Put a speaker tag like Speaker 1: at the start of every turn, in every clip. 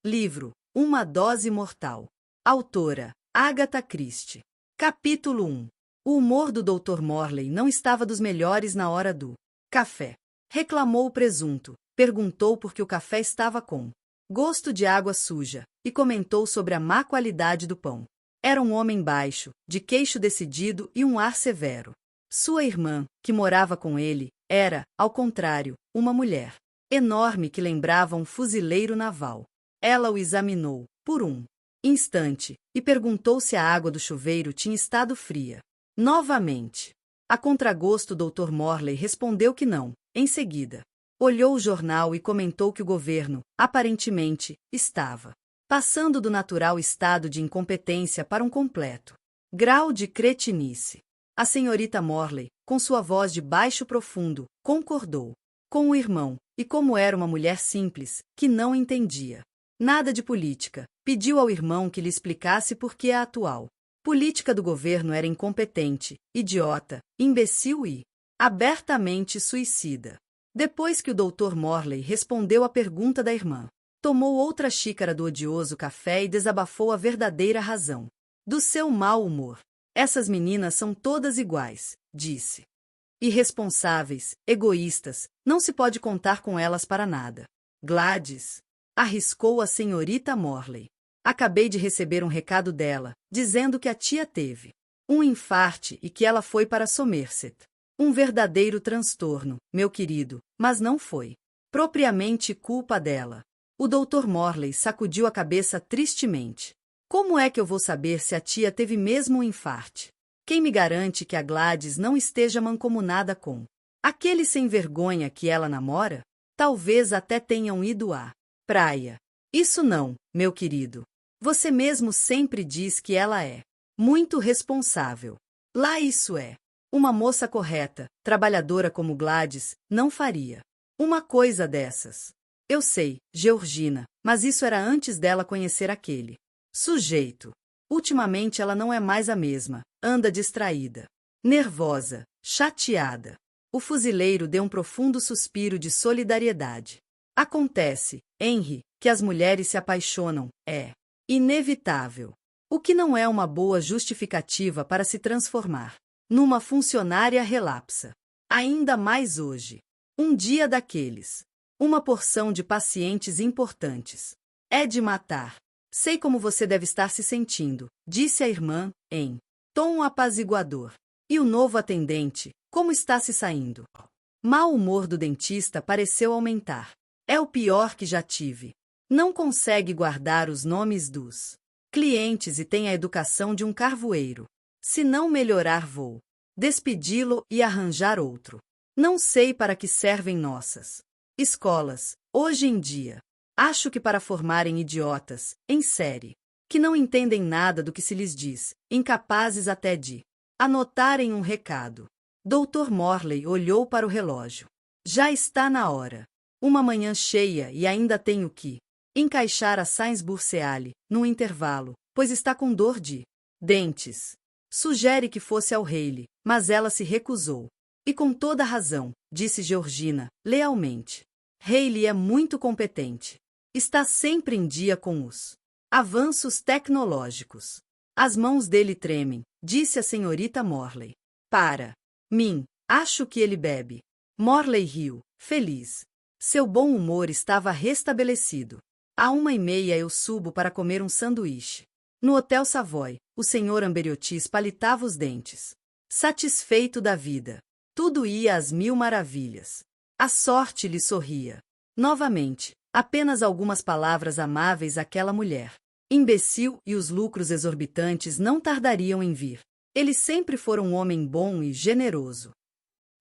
Speaker 1: Livro Uma Dose Mortal. Autora Agatha Christie. Capítulo 1. O humor do Dr. Morley não estava dos melhores na hora do café. Reclamou o presunto, perguntou por que o café estava com gosto de água suja e comentou sobre a má qualidade do pão. Era um homem baixo, de queixo decidido e um ar severo. Sua irmã, que morava com ele, era, ao contrário, uma mulher enorme que lembrava um fuzileiro naval. Ela o examinou, por um instante, e perguntou se a água do chuveiro tinha estado fria. Novamente. A contragosto, Dr. Morley respondeu que não. Em seguida, olhou o jornal e comentou que o governo, aparentemente, estava passando do natural estado de incompetência para um completo grau de cretinice. A senhorita Morley, com sua voz de baixo profundo, concordou com o irmão, e como era uma mulher simples, que não entendia nada de política, pediu ao irmão que lhe explicasse por que a atual política do governo era incompetente, idiota, imbecil e abertamente suicida. Depois que o Dr. Morley respondeu à pergunta da irmã, tomou outra xícara do odioso café e desabafou a verdadeira razão do seu mau humor. Essas meninas são todas iguais, disse. Irresponsáveis, egoístas, não se pode contar com elas para nada. Gladys, arriscou a senhorita Morley. Acabei de receber um recado dela, dizendo que a tia teve um infarte e que ela foi para Somerset. Um verdadeiro transtorno, meu querido, mas não foi propriamente culpa dela. O Dr. Morley sacudiu a cabeça tristemente. Como é que eu vou saber se a tia teve mesmo um infarte? Quem me garante que a Gladys não esteja mancomunada com aquele sem vergonha que ela namora? Talvez até tenham ido à praia. Isso não, meu querido. Você mesmo sempre diz que ela é muito responsável. Lá isso é. Uma moça correta, trabalhadora como Gladys, não faria uma coisa dessas. Eu sei, Georgina, mas isso era antes dela conhecer aquele sujeito. Ultimamente ela não é mais a mesma, anda distraída, nervosa, chateada. O fuzileiro deu um profundo suspiro de solidariedade. Acontece, Henry, que as mulheres se apaixonam, é inevitável. O que não é uma boa justificativa para se transformar numa funcionária relapsa. Ainda mais hoje. Um dia daqueles. Uma porção de pacientes importantes. É de matar. Sei como você deve estar se sentindo, disse a irmã, em tom apaziguador. E o novo atendente, como está se saindo? Mau humor do dentista pareceu aumentar. É o pior que já tive. Não consegue guardar os nomes dos clientes e tem a educação de um carvoeiro. Se não melhorar, vou despedi-lo e arranjar outro. Não sei para que servem nossas escolas, hoje em dia. Acho que para formarem idiotas, em série, que não entendem nada do que se lhes diz, incapazes até de anotarem um recado. Dr. Morley olhou para o relógio. Já está na hora. Uma manhã cheia e ainda tenho que encaixar a Sainz-Burseale no intervalo, pois está com dor de dentes. Sugere que fosse ao Haley, mas ela se recusou. E com toda razão, disse Georgina, lealmente. Haley é muito competente. Está sempre em dia com os avanços tecnológicos. As mãos dele tremem, disse a senhorita Morley. Para mim, acho que ele bebe. Morley riu, feliz. Seu bom humor estava restabelecido. À 1h30 eu subo para comer um sanduíche. No Hotel Savoy, o Sr. Amberiotis palitava os dentes. Satisfeito da vida. Tudo ia às mil maravilhas. A sorte lhe sorria. Novamente, apenas algumas palavras amáveis àquela mulher. Imbecil e os lucros exorbitantes não tardariam em vir. Ele sempre fora um homem bom e generoso.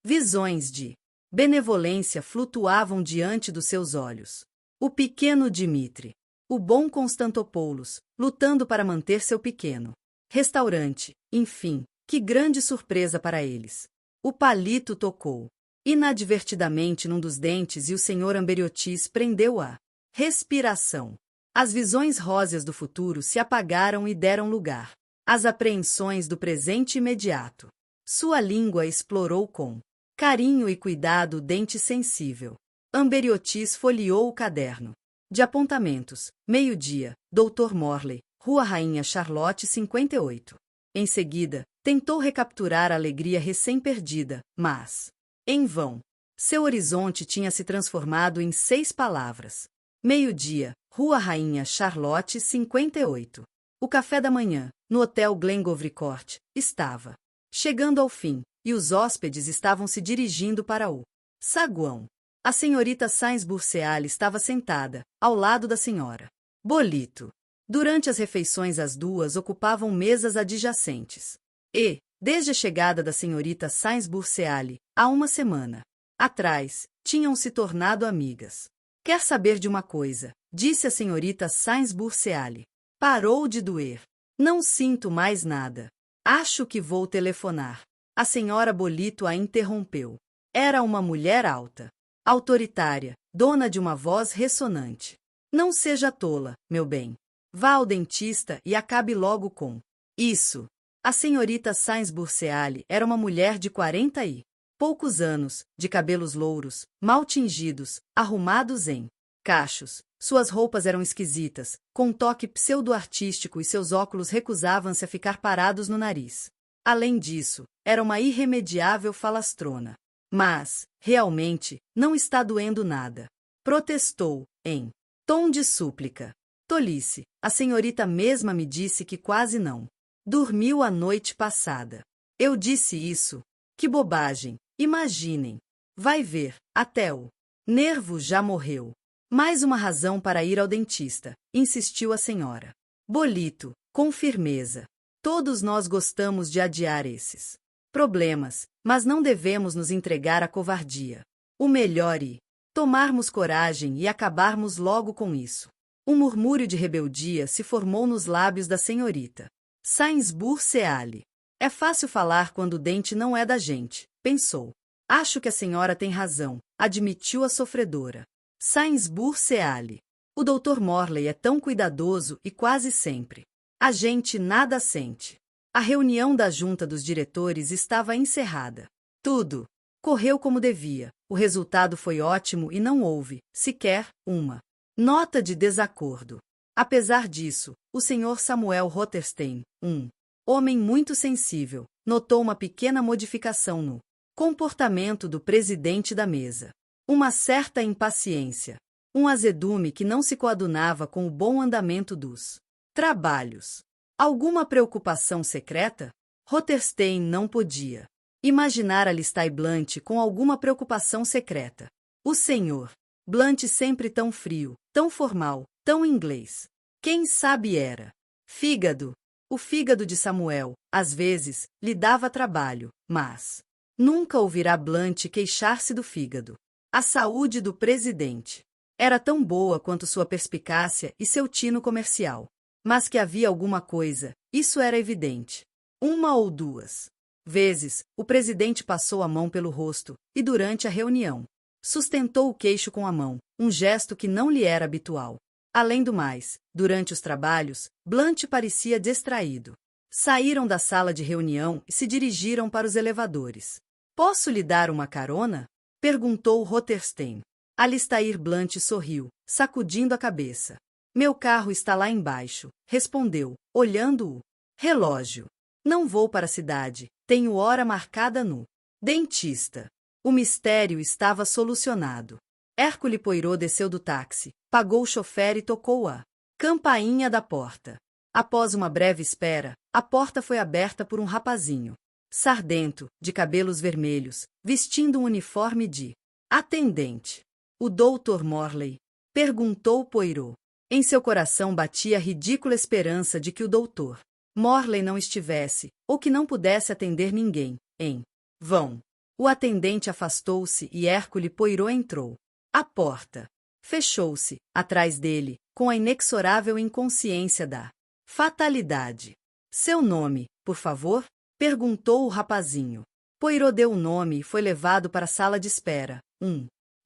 Speaker 1: Visões de benevolência flutuavam diante dos seus olhos. O pequeno Dmitri, o bom Constantopoulos, lutando para manter seu pequeno restaurante, enfim, que grande surpresa para eles. O palito tocou inadvertidamente num dos dentes e o Sr. Amberiotis prendeu a respiração. As visões róseas do futuro se apagaram e deram lugar às apreensões do presente imediato. Sua língua explorou com carinho e cuidado o dente sensível. Amberiotis folheou o caderno. de apontamentos. Meio-dia, Dr. Morley, Rua Rainha Charlotte 58. Em seguida, tentou recapturar a alegria recém-perdida, mas, em vão. Seu horizonte tinha se transformado em 6 palavras. Meio-dia, Rua Rainha Charlotte 58. O café da manhã, no Hotel Glengovre Court, estava chegando ao fim, e os hóspedes estavam se dirigindo para o saguão. A senhorita Sainz-Burseal estava sentada, ao lado da senhora Bolito. Durante as refeições as duas ocupavam mesas adjacentes. E, desde a chegada da senhorita Sainz-Burseal, há uma semana atrás, tinham se tornado amigas. Quer saber de uma coisa? Disse a senhorita Sainz-Burseal. Parou de doer. Não sinto mais nada. Acho que vou telefonar. A senhora Bolito a interrompeu. Era uma mulher alta, autoritária, dona de uma voz ressonante. Não seja tola, meu bem. Vá ao dentista e acabe logo com isso. A senhorita Sainz-Burseal era uma mulher de 40 e poucos anos, de cabelos louros, mal tingidos, arrumados em cachos. Suas roupas eram esquisitas, com um toque pseudo-artístico e seus óculos recusavam-se a ficar parados no nariz. Além disso, era uma irremediável falastrona. Mas, realmente, não está doendo nada. Protestou, em tom de súplica. Tolice, a senhorita mesma me disse que quase não dormiu a noite passada. Eu disse isso? Que bobagem, imaginem. Vai ver, até o nervo já morreu. Mais uma razão para ir ao dentista, insistiu a senhora Bolito, com firmeza. Todos nós gostamos de adiar esses problemas, mas não devemos nos entregar à covardia. O melhor é tomarmos coragem e acabarmos logo com isso. Um murmúrio de rebeldia se formou nos lábios da senhorita Sainz-Burseal. É fácil falar quando o dente não é da gente, pensou. Acho que a senhora tem razão, admitiu a sofredora Sainz-Burseal. O Dr. Morley é tão cuidadoso e quase sempre a gente nada sente. A reunião da junta dos diretores estava encerrada. Tudo correu como devia. O resultado foi ótimo e não houve, sequer, uma nota de desacordo. Apesar disso, o Sr. Samuel Rotherstein, um homem muito sensível, notou uma pequena modificação no comportamento do presidente da mesa. Uma certa impaciência. Um azedume que não se coadunava com o bom andamento dos trabalhos. Alguma preocupação secreta? Rotherstein não podia imaginar Alistair Blunt com alguma preocupação secreta. O senhor Blunt sempre tão frio, tão formal, tão inglês. Quem sabe era fígado. O fígado de Samuel, às vezes, lhe dava trabalho, mas nunca ouvirá Blunt queixar-se do fígado. A saúde do presidente era tão boa quanto sua perspicácia e seu tino comercial. Mas que havia alguma coisa, isso era evidente. Uma ou duas vezes, o presidente passou a mão pelo rosto, e durante a reunião, sustentou o queixo com a mão, um gesto que não lhe era habitual. Além do mais, durante os trabalhos, Blunt parecia distraído. Saíram da sala de reunião e se dirigiram para os elevadores. Posso lhe dar uma carona? Perguntou Rotherstein. Alistair Blunt sorriu, sacudindo a cabeça. Meu carro está lá embaixo, respondeu, olhando o relógio. Não vou para a cidade, tenho hora marcada no dentista. O mistério estava solucionado. Hercule Poirot desceu do táxi, pagou o chofer e tocou a campainha da porta. Após uma breve espera, a porta foi aberta por um rapazinho sardento, de cabelos vermelhos, vestindo um uniforme de atendente. O Dr. Morley? Perguntou Poirot. Em seu coração batia a ridícula esperança de que o Dr. Morley não estivesse, ou que não pudesse atender ninguém, em vão. O atendente afastou-se e Hercule Poirot entrou. A porta fechou-se, atrás dele, com a inexorável inconsciência da fatalidade. Seu nome, por favor? Perguntou o rapazinho. Poirot deu o nome e foi levado para a sala de espera,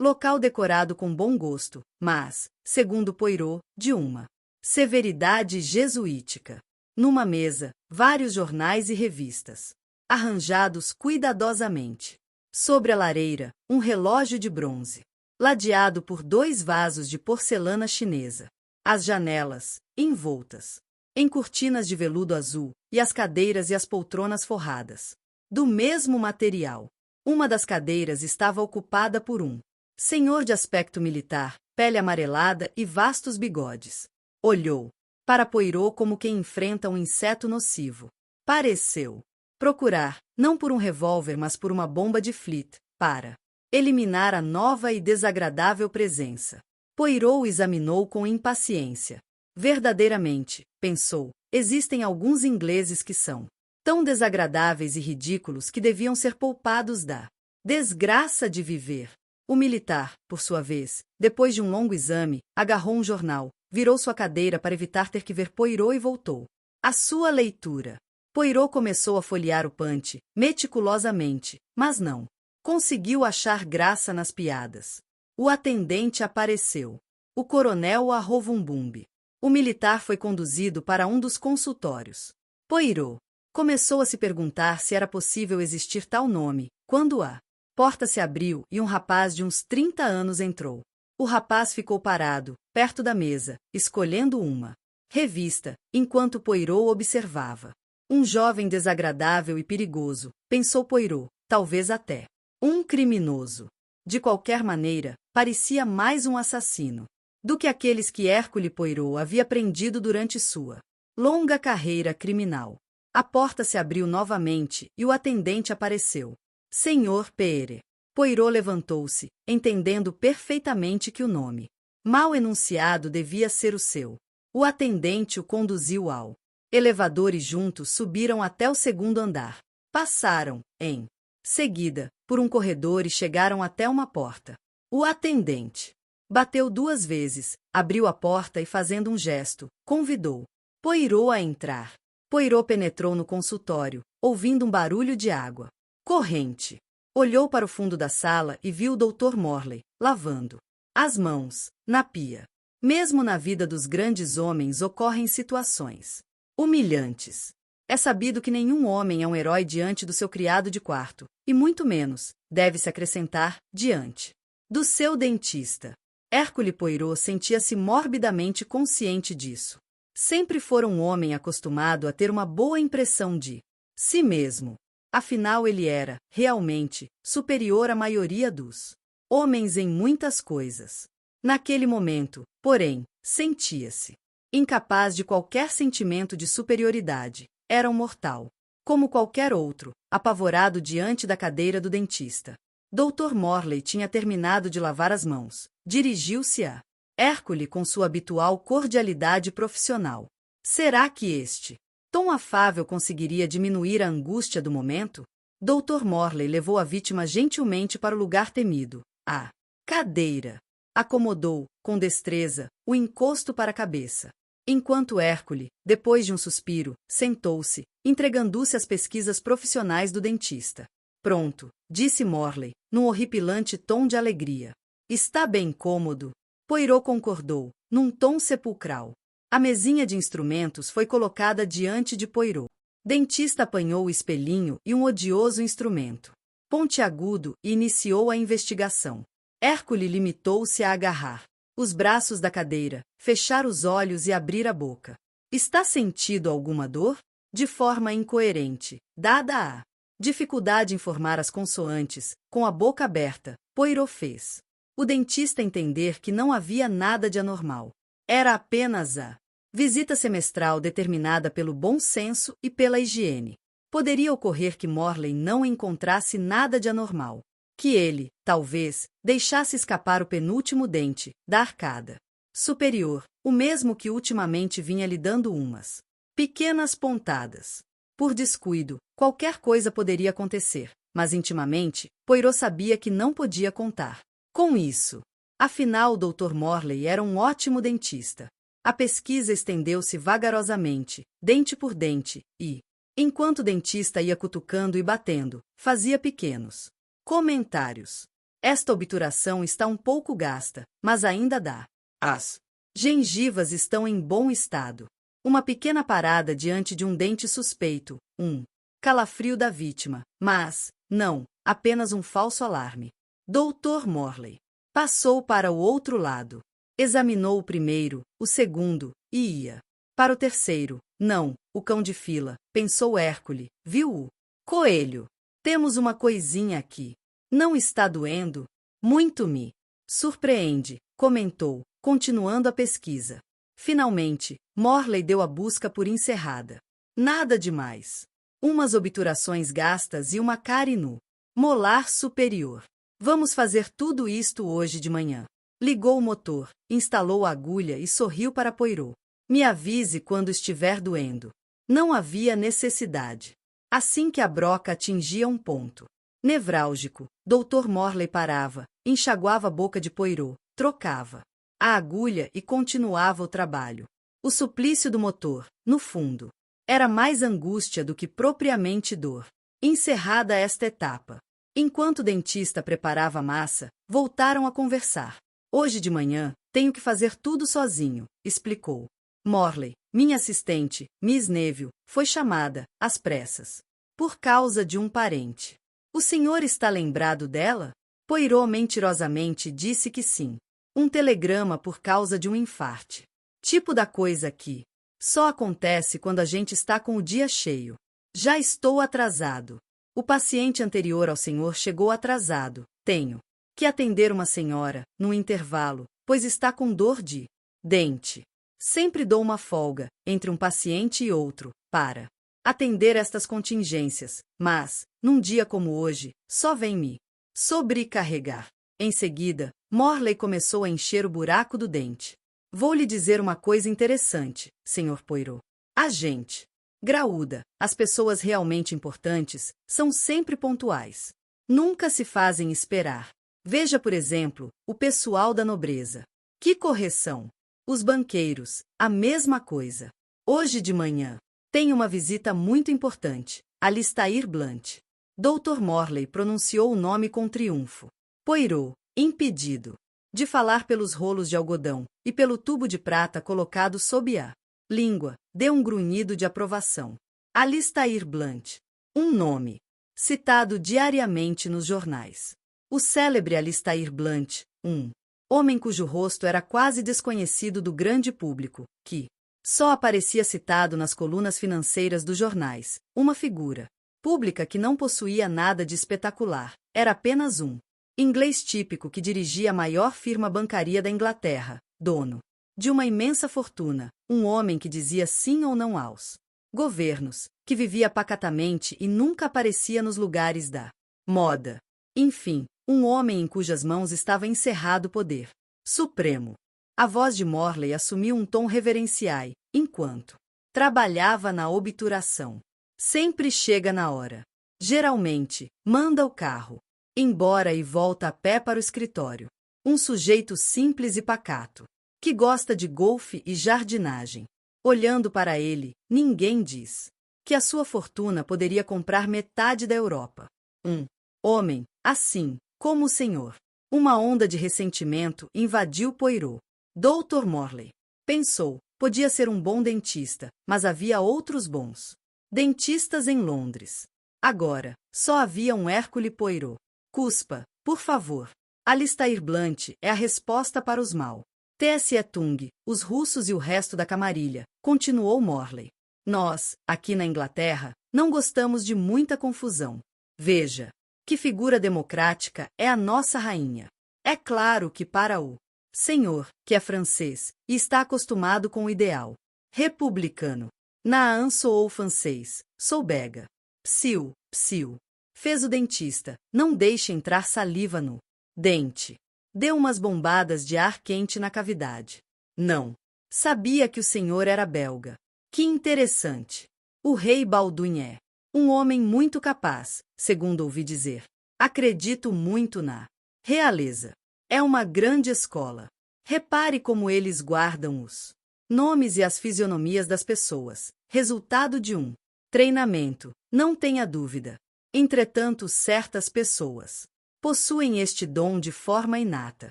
Speaker 1: local decorado com bom gosto, mas, segundo Poirot, de uma severidade jesuítica. Numa mesa, vários jornais e revistas, arranjados cuidadosamente. Sobre a lareira, um relógio de bronze. ladeado por 2 vasos de porcelana chinesa. As janelas, envoltas em cortinas de veludo azul, e as cadeiras e as poltronas forradas do mesmo material. Uma das cadeiras estava ocupada por um senhor de aspecto militar, pele amarelada e vastos bigodes. Olhou para Poirot como quem enfrenta um inseto nocivo. Pareceu procurar, não por um revólver mas por uma bomba de Fleet, para eliminar a nova e desagradável presença. Poirot o examinou com impaciência. Verdadeiramente, pensou, existem alguns ingleses que são tão desagradáveis e ridículos que deviam ser poupados da desgraça de viver. O militar, por sua vez, depois de um longo exame, agarrou um jornal, virou sua cadeira para evitar ter que ver Poirot e voltou à sua leitura. Poirot começou a folhear o Punch, meticulosamente, mas não conseguiu achar graça nas piadas. O atendente apareceu. O coronel Arrovumbumbe. O militar foi conduzido para um dos consultórios. Poirot começou a se perguntar se era possível existir tal nome, quando a porta se abriu e um rapaz de uns 30 anos entrou. O rapaz ficou parado, perto da mesa, escolhendo uma revista, enquanto Poirot observava. Um jovem desagradável e perigoso, pensou Poirot, talvez até um criminoso. De qualquer maneira, parecia mais um assassino do que aqueles que Hercule Poirot havia prendido durante sua longa carreira criminal. A porta se abriu novamente e o atendente apareceu. Senhor Peire. Poirot levantou-se, entendendo perfeitamente que o nome mal enunciado devia ser o seu. O atendente o conduziu ao elevador e juntos subiram até o 2º andar. Passaram, em seguida, por um corredor e chegaram até uma porta. O atendente bateu 2 vezes, abriu a porta e, fazendo um gesto, convidou Poirot a entrar. Poirot penetrou no consultório, ouvindo um barulho de água corrente. Olhou para o fundo da sala e viu o Dr. Morley, lavando as mãos, na pia. Mesmo na vida dos grandes homens ocorrem situações humilhantes. É sabido que nenhum homem é um herói diante do seu criado de quarto, e muito menos, deve-se acrescentar, diante do seu dentista. Hercule Poirot sentia-se morbidamente consciente disso. Sempre fora um homem acostumado a ter uma boa impressão de si mesmo. Afinal, ele era, realmente, superior à maioria dos homens em muitas coisas. Naquele momento, porém, sentia-se incapaz de qualquer sentimento de superioridade. Era um mortal, como qualquer outro, apavorado diante da cadeira do dentista. Dr. Morley tinha terminado de lavar as mãos. Dirigiu-se a Hercule com sua habitual cordialidade profissional. Será que este tom afável conseguiria diminuir a angústia do momento? Dr. Morley levou a vítima gentilmente para o lugar temido, a cadeira. Acomodou, com destreza, o encosto para a cabeça. Enquanto Hercule, depois de um suspiro, sentou-se, entregando-se às pesquisas profissionais do dentista. Pronto, disse Morley, num horripilante tom de alegria. Está bem cômodo. Poirot concordou, num tom sepulcral. A mesinha de instrumentos foi colocada diante de Poirot. Dentista apanhou o espelhinho e um odioso instrumento pontiagudo e iniciou a investigação. Hercule limitou-se a agarrar os braços da cadeira, fechar os olhos e abrir a boca. Está sentindo alguma dor? De forma incoerente, dada a dificuldade em formar as consoantes, com a boca aberta, Poirot fez o dentista entender que não havia nada de anormal. Era apenas a visita semestral determinada pelo bom senso e pela higiene. Poderia ocorrer que Morley não encontrasse nada de anormal. Que ele, talvez, deixasse escapar o penúltimo dente, da arcada superior, o mesmo que ultimamente vinha lhe dando umas pequenas pontadas. Por descuido, qualquer coisa poderia acontecer, mas intimamente, Poirot sabia que não podia contar com isso. Afinal, o Dr. Morley era um ótimo dentista. A pesquisa estendeu-se vagarosamente, dente por dente, e, enquanto o dentista ia cutucando e batendo, fazia pequenos comentários. Esta obturação está um pouco gasta, mas ainda dá. As gengivas estão em bom estado. Uma pequena parada diante de um dente suspeito, um calafrio da vítima, mas, não, apenas um falso alarme. Dr. Morley Passou para o outro lado. Examinou o primeiro, o segundo, e ia. Para o terceiro. Não, o cão de fila, pensou Hércules, viu o coelho. Temos uma coisinha aqui. Não está doendo? Muito me surpreende, comentou, continuando a pesquisa. Finalmente, Morley deu a busca por encerrada. Nada demais. Umas obturações gastas e uma cárie no molar superior. Vamos fazer tudo isto hoje de manhã. Ligou o motor, instalou a agulha e sorriu para Poirot. Me avise quando estiver doendo. Não havia necessidade. Assim que a broca atingia um ponto nevrálgico, Dr. Morley parava, enxaguava a boca de Poirot, trocava a agulha e continuava o trabalho. O suplício do motor, no fundo, era mais angústia do que propriamente dor. Encerrada esta etapa, enquanto o dentista preparava a massa, voltaram a conversar. Hoje de manhã, tenho que fazer tudo sozinho, explicou. Morley, minha assistente, Miss Neville, foi chamada, às pressas, por causa de um parente. O senhor está lembrado dela? Poirot mentirosamente disse que sim. Um telegrama por causa de um infarte. Tipo da coisa que só acontece quando a gente está com o dia cheio. Já estou atrasado. O paciente anterior ao senhor chegou atrasado. Tenho que atender uma senhora, no intervalo, pois está com dor de dente. Sempre dou uma folga, entre um paciente e outro, para atender estas contingências, mas, num dia como hoje, só vem me sobrecarregar. Em seguida, Morley começou a encher o buraco do dente. Vou lhe dizer uma coisa interessante, Sr. Poirot. A gente graúda, as pessoas realmente importantes, são sempre pontuais. Nunca se fazem esperar. Veja, por exemplo, o pessoal da nobreza. Que correção! Os banqueiros, a mesma coisa. Hoje de manhã, tem uma visita muito importante, Alistair Blunt. Dr. Morley pronunciou o nome com triunfo. Poirot, impedido de falar pelos rolos de algodão e pelo tubo de prata colocado sob a língua, deu um grunhido de aprovação. Alistair Blunt. Um nome citado diariamente nos jornais. O célebre Alistair Blunt, um homem cujo rosto era quase desconhecido do grande público, que só aparecia citado nas colunas financeiras dos jornais, uma figura pública que não possuía nada de espetacular, era apenas um inglês típico que dirigia a maior firma bancária da Inglaterra, dono de uma imensa fortuna, um homem que dizia sim ou não aos governos, que vivia pacatamente e nunca aparecia nos lugares da moda. Enfim, um homem em cujas mãos estava encerrado o poder supremo. A voz de Morley assumiu um tom reverencial, enquanto trabalhava na obturação. Sempre chega na hora. Geralmente, manda o carro embora e volta a pé para o escritório. Um sujeito simples e pacato, que gosta de golfe e jardinagem. Olhando para ele, ninguém diz que a sua fortuna poderia comprar metade da Europa. Um homem, assim, como o senhor. Uma onda de ressentimento invadiu Poirot. Dr. Morley pensou, podia ser um bom dentista, mas havia outros bons dentistas em Londres. Agora, só havia um Hércules Poirot. Cuspa, por favor. Alistair Blunt é a resposta para os mal. T.S. Tung, os russos e o resto da camarilha, continuou Morley. Nós, aqui na Inglaterra, não gostamos de muita confusão. Veja, que figura democrática é a nossa rainha. É claro que para o senhor, que é francês, e está acostumado com o ideal republicano. Naan soou francês, sou bega. Psiu, psiu. Fez o dentista, não deixe entrar saliva no dente. Deu umas bombadas de ar quente na cavidade. Não. Sabia que o senhor era belga. Que interessante. O rei Balduin é um homem muito capaz, segundo ouvi dizer. Acredito muito na realeza. É uma grande escola. Repare como eles guardam os nomes e as fisionomias das pessoas. Resultado de um treinamento, não tenha dúvida. Entretanto, certas pessoas possuem este dom de forma inata.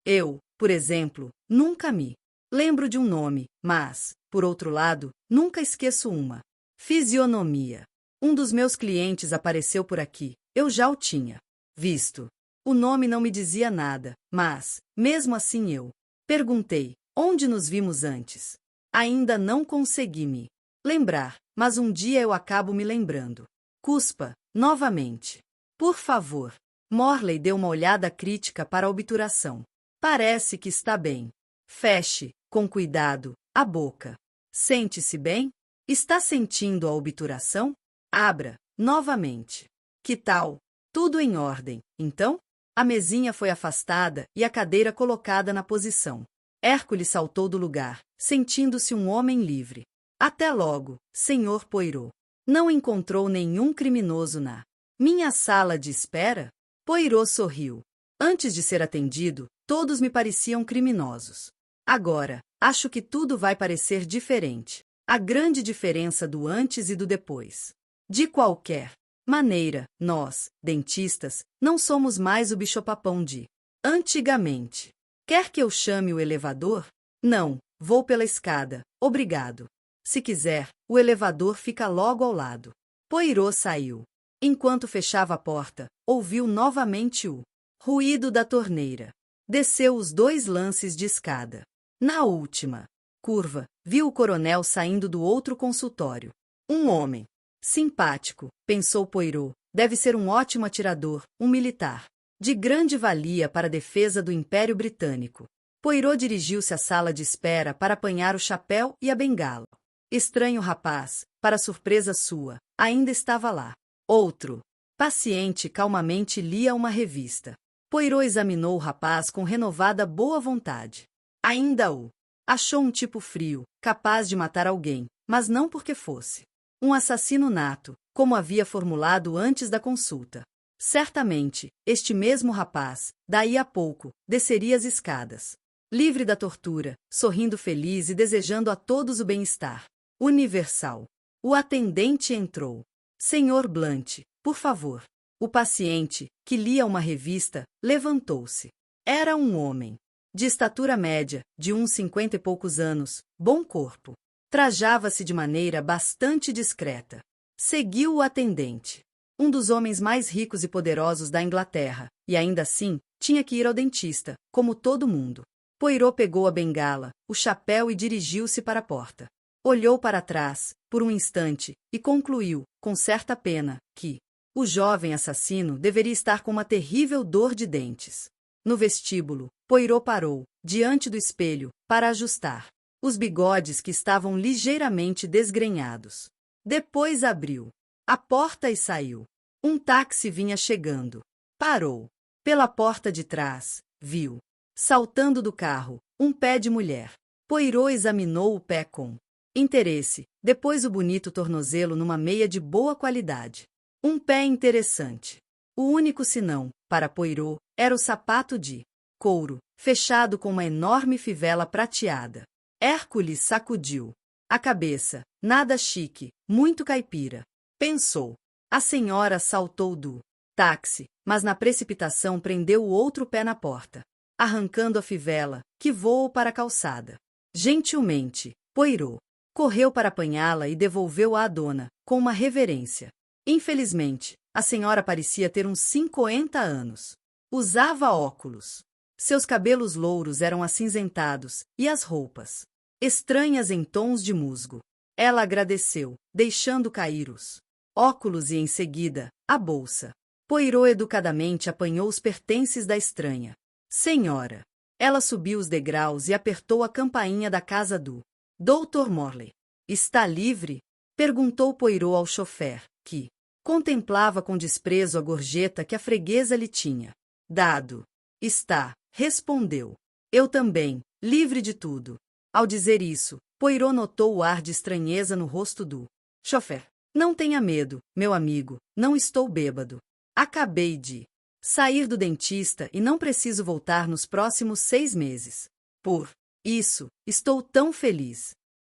Speaker 1: Eu, por exemplo, nunca me lembro de um nome, mas, por outro lado, nunca esqueço uma fisionomia. Um dos meus clientes apareceu por aqui, eu já o tinha visto. O nome não me dizia nada, mas, mesmo assim eu perguntei, onde nos vimos antes? Ainda não consegui me lembrar, mas um dia eu acabo me lembrando. Cuspa, novamente. Por favor. Morley deu uma olhada crítica para a obturação. Parece que está bem. Feche, com cuidado, a boca. Sente-se bem? Está sentindo a obturação? Abra, novamente. Que tal? Tudo em ordem, então? A mesinha foi afastada e a cadeira colocada na posição. Hércules saltou do lugar, sentindo-se um homem livre. Até logo, Sr. Poirot. Não encontrou nenhum criminoso na minha sala de espera? Poirot sorriu. Antes de ser atendido, todos me pareciam criminosos. Agora, acho que tudo vai parecer diferente. A grande diferença do antes e do depois. De qualquer maneira, nós, dentistas, não somos mais o bicho-papão de antigamente. Quer que eu chame o elevador? Não, vou pela escada, obrigado. Se quiser, o elevador fica logo ao lado. Poirot saiu. Enquanto fechava a porta, ouviu novamente o ruído da torneira. Desceu os 2 lances de escada. Na última curva, viu o coronel saindo do outro consultório. Um homem. Simpático, pensou Poirot. Deve ser um ótimo atirador, um militar. De grande valia para a defesa do Império Britânico. Poirot dirigiu-se à sala de espera para apanhar o chapéu e a bengala. Estranho rapaz, para surpresa sua, ainda estava lá. Outro paciente calmamente lia uma revista. Poirot examinou o rapaz com renovada boa vontade. Ainda o achou um tipo frio, capaz de matar alguém, mas não porque fosse um assassino nato, como havia formulado antes da consulta. Certamente, este mesmo rapaz, daí a pouco, desceria as escadas. Livre da tortura, sorrindo feliz e desejando a todos o bem-estar universal. O atendente entrou. Senhor Blunt, por favor. O paciente, que lia uma revista, levantou-se. Era um homem. De estatura média, de uns 50 e poucos anos, bom corpo. Trajava-se de maneira bastante discreta. Seguiu o atendente. Um dos homens mais ricos e poderosos da Inglaterra, e ainda assim, tinha que ir ao dentista, como todo mundo. Poirot pegou a bengala, o chapéu e dirigiu-se para a porta. Olhou para trás, por um instante, e concluiu, com certa pena, que o jovem assassino deveria estar com uma terrível dor de dentes. No vestíbulo, Poirot parou, diante do espelho, para ajustar os bigodes que estavam ligeiramente desgrenhados. Depois abriu a porta e saiu. Um táxi vinha chegando. Parou. Pela porta de trás, viu, saltando do carro, um pé de mulher. Poirot examinou o pé com interesse, depois o bonito tornozelo numa meia de boa qualidade. Um pé interessante. O único senão, para Poirot, era o sapato de couro, fechado com uma enorme fivela prateada. Hércules sacudiu a cabeça. Nada chique, muito caipira. Pensou. A senhora saltou do táxi, mas na precipitação prendeu o outro pé na porta, arrancando a fivela, que voou para a calçada. Gentilmente, Poirot correu para apanhá-la e devolveu-a à dona, com uma reverência. Infelizmente, a senhora parecia ter uns 50 anos. Usava óculos. Seus cabelos louros eram acinzentados, e as roupas estranhas em tons de musgo. Ela agradeceu, deixando cair os óculos e, em seguida, a bolsa. Poirot educadamente apanhou os pertences da estranha senhora. Ela subiu os degraus e apertou a campainha da casa do Dr. Morley. Está livre? Perguntou Poirot ao chofer, que contemplava com desprezo a gorjeta que a freguesa lhe tinha dado. Está, respondeu. Eu também, livre de tudo. Ao dizer isso, Poirot notou o ar de estranheza no rosto do chofer. Não tenha medo, meu amigo, não estou bêbado. Acabei de sair do dentista e não preciso voltar nos próximos 6 meses. Por isso, estou tão feliz.